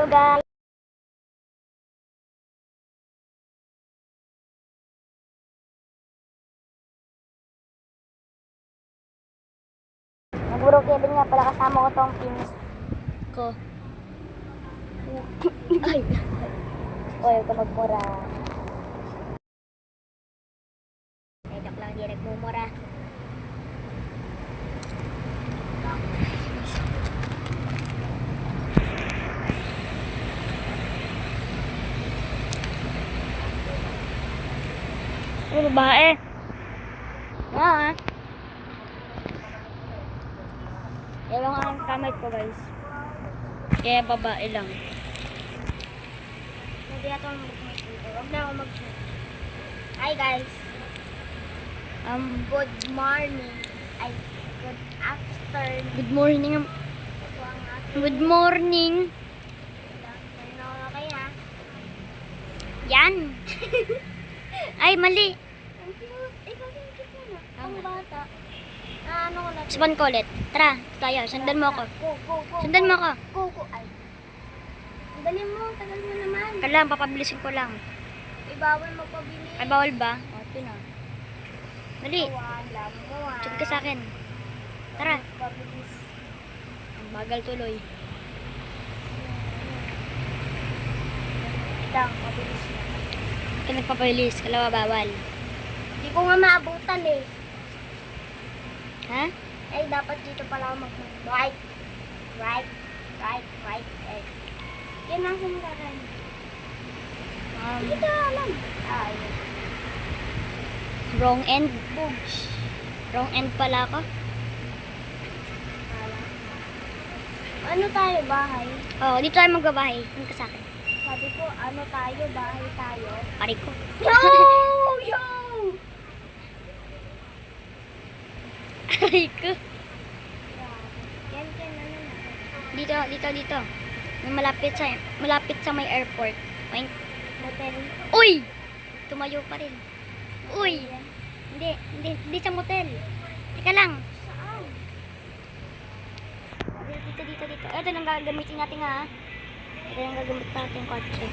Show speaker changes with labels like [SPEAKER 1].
[SPEAKER 1] Hello guys. Naguro Kevin nga pala, kasama ko tong pins ko. Ay. Oy, huwag ka magmura. Ay, joke lang, di nagmumura. Ano babae? Ah. Ewan nga ang kamay ko, guys. Kaya babae lang. Hindi na ito mag-dito. Huwag na ako mag-dito. Hi, guys. Good morning. Ay, good afternoon.
[SPEAKER 2] Good morning.
[SPEAKER 1] Ito ang aking
[SPEAKER 2] Good morning.
[SPEAKER 1] ano okay ha?
[SPEAKER 2] Yan. Ay, mali.
[SPEAKER 1] Ang cute. Ikaw yung cute mo na. Ang bata. Ano ko na?
[SPEAKER 2] Saban ko ulit. Tara, tayo. Sundan mo ako.
[SPEAKER 1] Go.
[SPEAKER 2] Sundan mo ako.
[SPEAKER 1] Go. Ay. Ang dali mo. Tagal mo naman.
[SPEAKER 2] Kailangan, papabilisin ko lang.
[SPEAKER 1] Ibawal magpabili.
[SPEAKER 2] Ay, bawal ba? O, ito na. Dali.
[SPEAKER 1] Alam mo ah.
[SPEAKER 2] Chat ka sa akin. Tara.
[SPEAKER 1] Pabilis.
[SPEAKER 2] Ang bagal tuloy.
[SPEAKER 1] Lang, pabilis na.
[SPEAKER 2] Ito nagpapabilis. Kalawa, bawal.
[SPEAKER 1] Hindi ko nga maabutan eh.
[SPEAKER 2] Ha?
[SPEAKER 1] Ay, dapat dito pala ako right. Eh. Yan ang sinasabi. Hindi ka alam. Ayun.
[SPEAKER 2] Wrong end.
[SPEAKER 1] Boogs.
[SPEAKER 2] Wrong end pala ako.
[SPEAKER 1] Ano tayo, bahay?
[SPEAKER 2] Oo, dito tayo magbabahay. Tingin ka sa akin.
[SPEAKER 1] Sabi ko, ano tayo, bahay tayo?
[SPEAKER 2] Pari ko.
[SPEAKER 1] Yo!
[SPEAKER 2] Pari ko.
[SPEAKER 1] Yan, ano na.
[SPEAKER 2] Dito. May malapit sa may airport. Oink.
[SPEAKER 1] Motel.
[SPEAKER 2] Uy! Tumayo pa rin. Uy! Hindi sa motel. Teka lang.
[SPEAKER 1] Saan?
[SPEAKER 2] Dito. Ito lang gagamitin natin ha. Ito lang gagamitin natin kotse.